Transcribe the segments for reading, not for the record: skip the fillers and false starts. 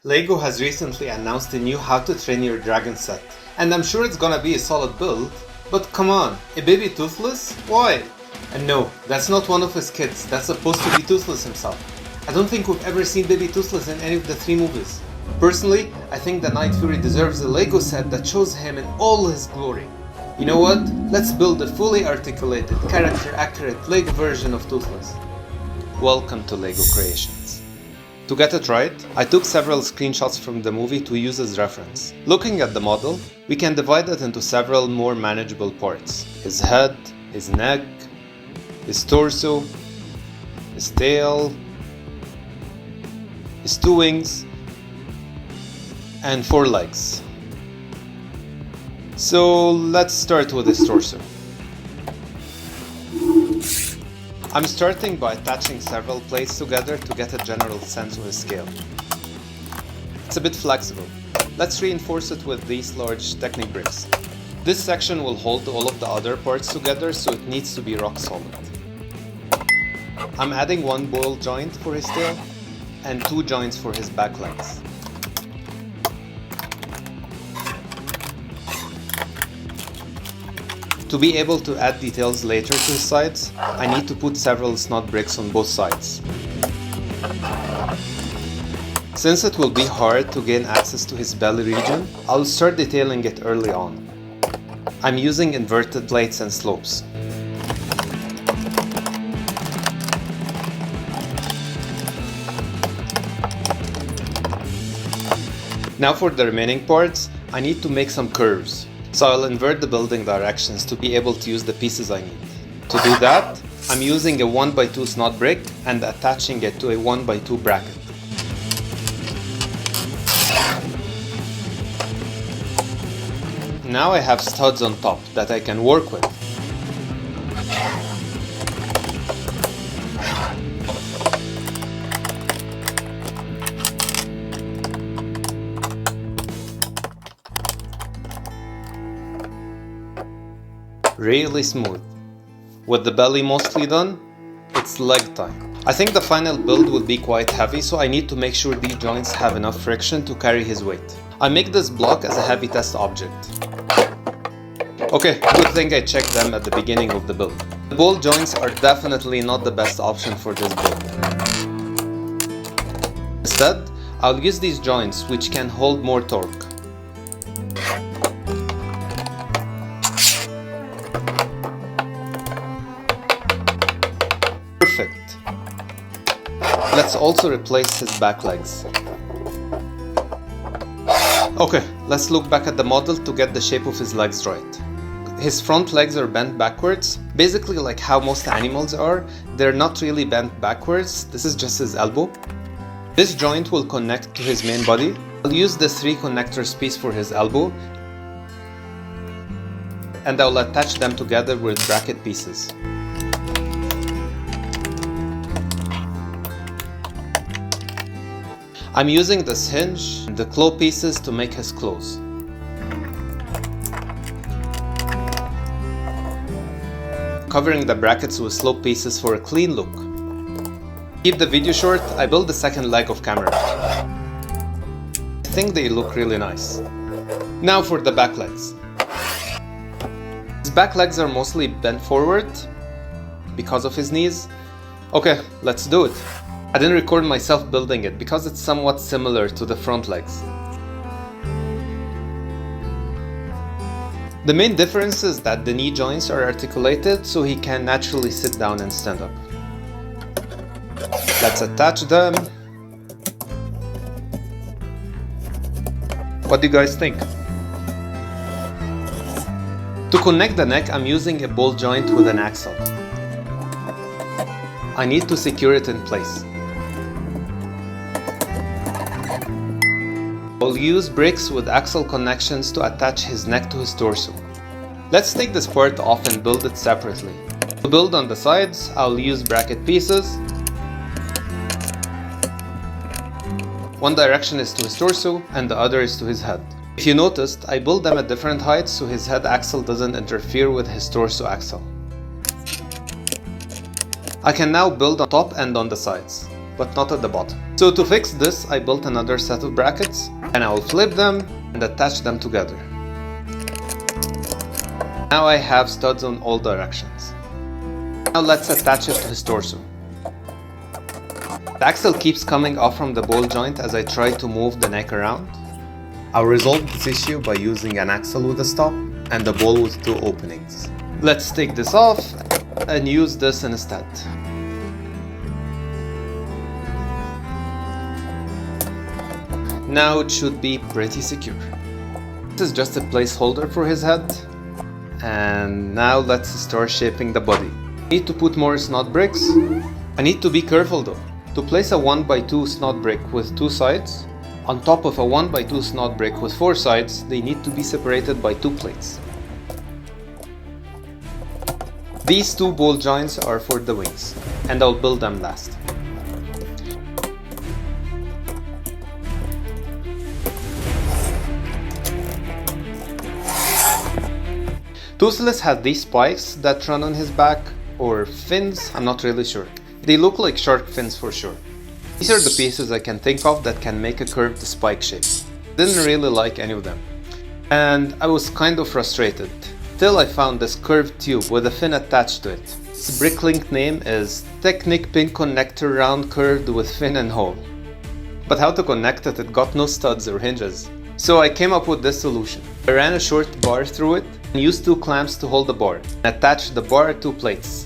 LEGO has recently announced a new How to Train Your Dragon set, and I'm sure it's gonna be a solid build, but come on, a baby Toothless? Why? And no, that's not one of his kids, that's supposed to be Toothless himself. I don't think we've ever seen baby Toothless in any of the 3 movies. Personally, I think the Night Fury deserves a LEGO set that shows him in all his glory. You know what? Let's build a fully articulated, character-accurate LEGO version of Toothless. Welcome to LEGO Creations. To get it right, I took several screenshots from the movie to use as reference. Looking at the model, we can divide it into several more manageable parts. His head, his neck, his torso, his tail, his 2 wings, and 4 legs. So let's start with his torso. I'm starting by attaching several plates together to get a general sense of his scale. It's a bit flexible. Let's reinforce it with these large Technic bricks. This section will hold all of the other parts together, so it needs to be rock solid. I'm adding 1 ball joint for his tail and 2 joints for his back legs. To be able to add details later to his sides, I need to put several snot bricks on both sides. Since it will be hard to gain access to his belly region, I'll start detailing it early on. I'm using inverted plates and slopes. Now for the remaining parts, I need to make some curves. So I'll invert the building directions to be able to use the pieces I need. To do that, I'm using a 1x2 snot brick and attaching it to a 1x2 bracket. Now I have studs on top that I can work with. Really smooth. With the belly mostly done, it's leg time. I think the final build will be quite heavy, so I need to make sure these joints have enough friction to carry his weight. I make this block as a heavy test object. Okay, good thing I checked them at the beginning of the build. The ball joints are definitely not the best option for this build. Instead, I'll use these joints which can hold more torque. Perfect. Let's also replace his back legs. Okay, let's look back at the model to get the shape of his legs right. His front legs are bent backwards, basically like how most animals are. They're not really bent backwards, this is just his elbow. This joint will connect to his main body. I'll use the 3 connectors piece for his elbow, and I'll attach them together with bracket pieces. I'm using this hinge and the claw pieces to make his claws. Covering the brackets with slope pieces for a clean look. Keep the video short, I built the second leg of camera. I think they look really nice. Now for the back legs. His back legs are mostly bent forward because of his knees. Okay, let's do it. I didn't record myself building it because it's somewhat similar to the front legs. The main difference is that the knee joints are articulated so he can naturally sit down and stand up. Let's attach them. What do you guys think? To connect the neck, I'm using a ball joint with an axle. I need to secure it in place. I'll use bricks with axle connections to attach his neck to his torso. Let's take this part off and build it separately. To build on the sides, I'll use bracket pieces. One direction is to his torso and the other is to his head. If you noticed, I built them at different heights so his head axle doesn't interfere with his torso axle. I can now build on top and on the sides. but not at the bottom. So to fix this, I built another set of brackets, and I will flip them and attach them together. Now I have studs on all directions. Now let's attach it to his torso. The axle keeps coming off from the ball joint as I try to move the neck around. I'll resolve this issue by using an axle with a stop and a ball with 2 openings. Let's take this off and use this instead. Now it should be pretty secure. This is just a placeholder for his head. And now let's start shaping the body. I need to put more snot bricks. I need to be careful though. To place a 1x2 snot brick with 2 sides, on top of a 1x2 snot brick with 4 sides, they need to be separated by 2 plates. These 2 ball joints are for the wings, and I'll build them last. Toothless had these spikes that run on his back, or fins, I'm not really sure. They look like shark fins for sure. These are the pieces I can think of that can make a curved spike shape. Didn't really like any of them. And I was kind of frustrated, till I found this curved tube with a fin attached to it. Its bricklink name is Technic Pin Connector Round Curved with Fin and Hole. But how to connect it? It got no studs or hinges. So I came up with this solution. I ran a short bar through it and used 2 clamps to hold the bar, and attached the bar to plates.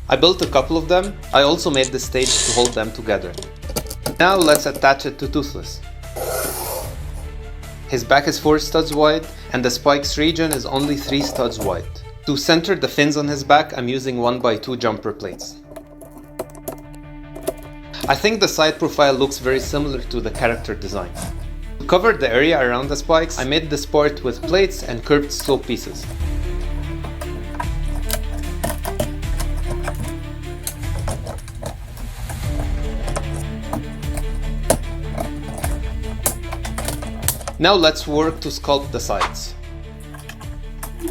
I built a couple of them. I also made the stage to hold them together. Now let's attach it to Toothless. His back is 4 studs wide and the spikes region is only 3 studs wide. To center the fins on his back, I'm using 1x2 jumper plates. I think the side profile looks very similar to the character design. To cover the area around the spikes, I made this part with plates and curved slope pieces. Now let's work to sculpt the sides.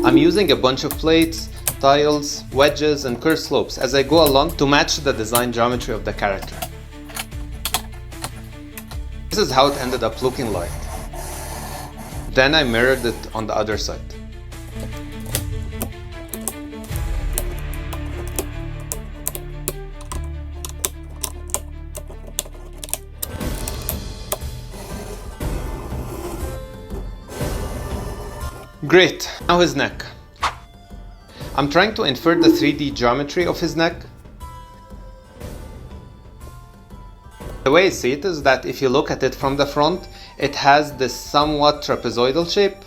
I'm using a bunch of plates, tiles, wedges and curved slopes as I go along to match the design geometry of the character. This is how it ended up looking like. Then I mirrored it on the other side. Great, now his neck. I'm trying to infer the 3D geometry of his neck. The way I see it is that if you look at it from the front, it has this somewhat trapezoidal shape.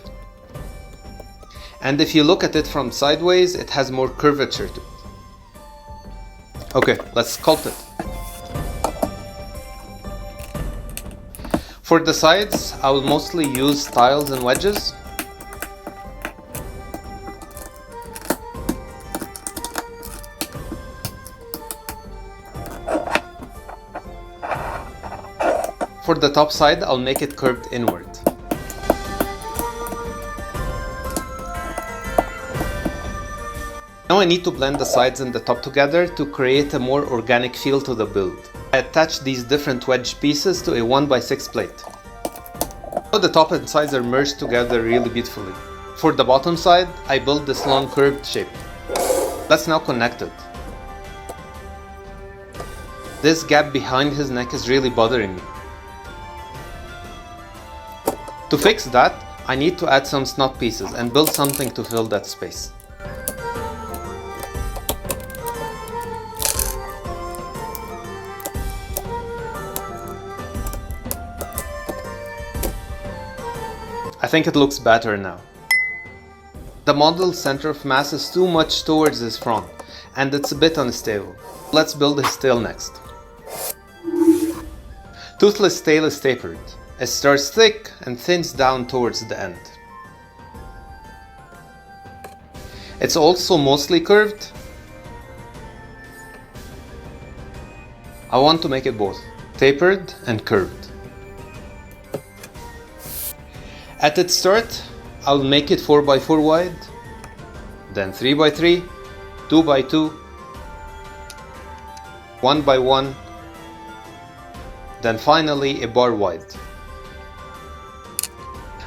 And if you look at it from sideways, it has more curvature to it. Okay, let's sculpt it. For the sides, I will mostly use tiles and wedges. For the top side, I'll make it curved inward. Now I need to blend the sides and the top together to create a more organic feel to the build. I attach these different wedge pieces to a 1x6 plate. Now the top and sides are merged together really beautifully. For the bottom side, I built this long curved shape. Let's now connect it. This gap behind his neck is really bothering me. To fix that, I need to add some snot pieces and build something to fill that space. I think it looks better now. The model's center of mass is too much towards his front, and it's a bit unstable. Let's build his tail next. Toothless tail is tapered. It starts thick and thins down towards the end. It's also mostly curved. I want to make it both tapered and curved. At its start, I'll make it 4x4 wide, then 3x3, 2x2, 1x1, then finally a bar wide.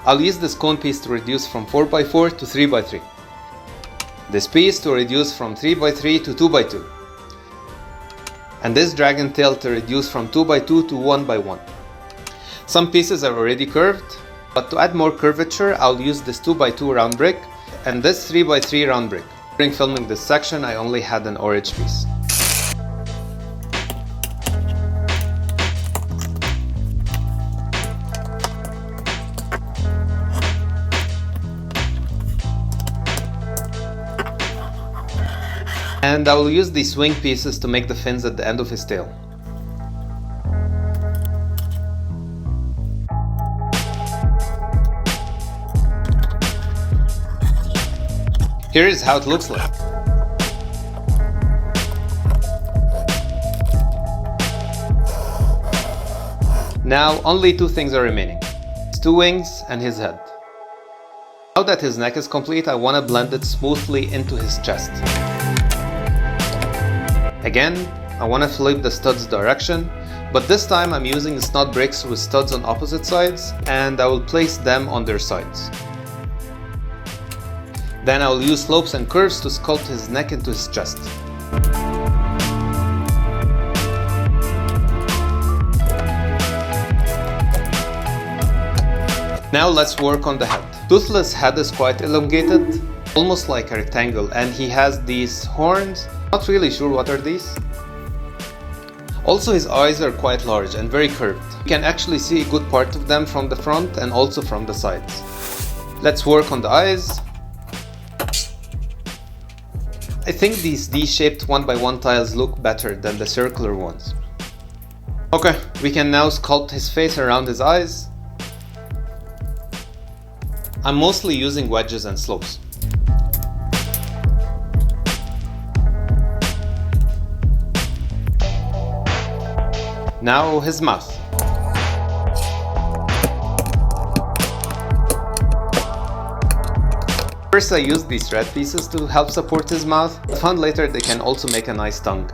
I'll use this cone piece to reduce from 4x4 to 3x3. This piece to reduce from 3x3 to 2x2. And this dragon tail to reduce from 2x2 to 1x1. Some pieces are already curved, but to add more curvature, I'll use this 2x2 round brick and this 3x3 round brick. During filming this section, I only had an orange piece. And I will use these wing pieces to make the fins at the end of his tail. Here is how it looks like. Now only two things are remaining. His two wings and his head. Now that his neck is complete, I want to blend it smoothly into his chest. Again, I want to flip the studs direction, but this time I'm using stud bricks with studs on opposite sides, and I will place them on their sides. Then I will use slopes and curves to sculpt his neck into his chest. Now let's work on the head. Toothless head is quite elongated, almost like a rectangle, and he has these horns. Not really sure what are these. Also, his eyes are quite large and very curved. You can actually see a good part of them from the front and also from the sides. Let's work on the eyes. I think these D-shaped 1x1 tiles look better than the circular ones. Okay, we can now sculpt his face around his eyes. I'm mostly using wedges and slopes. Now his mouth. First I used these red pieces to help support his mouth. I found later they can also make a nice tongue.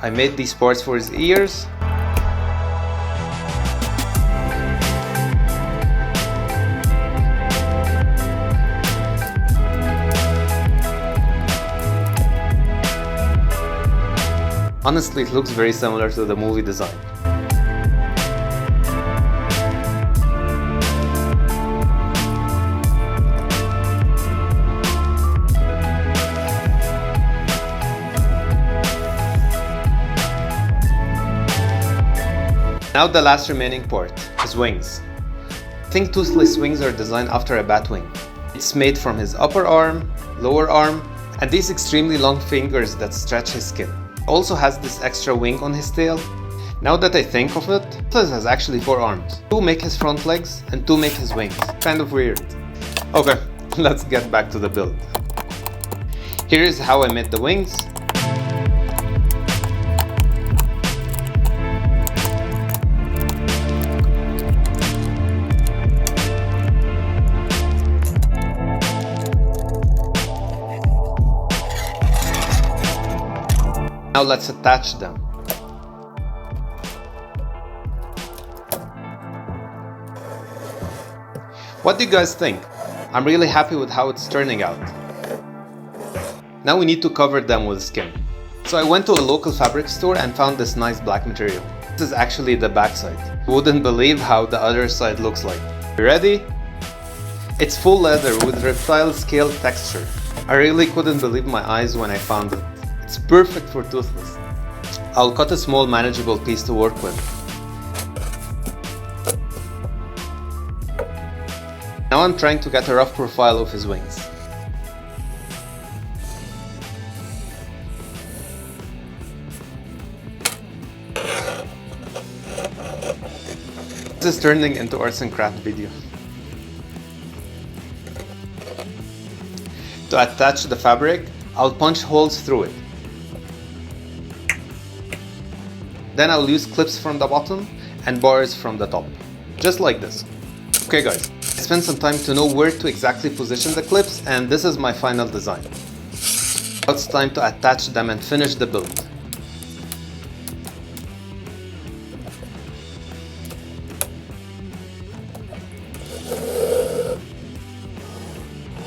I made these parts for his ears. Honestly, it looks very similar to the movie design. Now the last remaining part, his wings. I think Toothless wings are designed after a bat wing. It's made from his upper arm, lower arm, and these extremely long fingers that stretch his skin. Also has this extra wing on his tail. Now that I think of it, Toothless has actually 4 arms. 2 make his front legs and 2 make his wings. Kind of weird. Okay, let's get back to the build. Here is how I made the wings. Now let's attach them. What do you guys think? I'm really happy with how it's turning out. Now we need to cover them with skin. So I went to a local fabric store and found this nice black material. This is actually the back side. You wouldn't believe how the other side looks like. You ready? It's full leather with reptile scale texture. I really couldn't believe my eyes when I found it. It's perfect for Toothless. I'll cut a small manageable piece to work with. Now I'm trying to get a rough profile of his wings. This is turning into arts and craft video. To attach the fabric, I'll punch holes through it. Then I'll use clips from the bottom and bars from the top. Just like this. Okay guys, I spent some time to know where to exactly position the clips, and this is my final design. Now it's time to attach them and finish the build.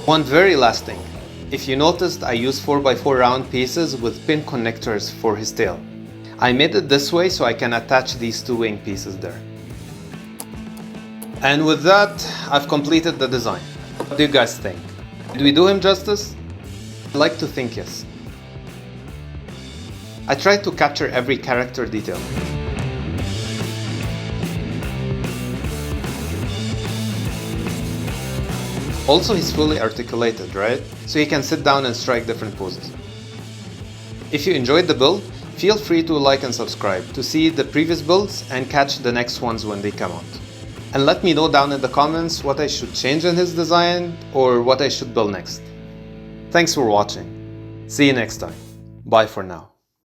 One very last thing. If you noticed, I used 4x4 round pieces with pin connectors for his tail. I made it this way so I can attach these two wing pieces there. And with that, I've completed the design. What do you guys think? Did we do him justice? I'd like to think yes. I tried to capture every character detail. Also, he's fully articulated, right? So he can sit down and strike different poses. If you enjoyed the build, feel free to like and subscribe to see the previous builds and catch the next ones when they come out. And let me know down in the comments what I should change in his design or what I should build next. Thanks for watching. See you next time. Bye for now.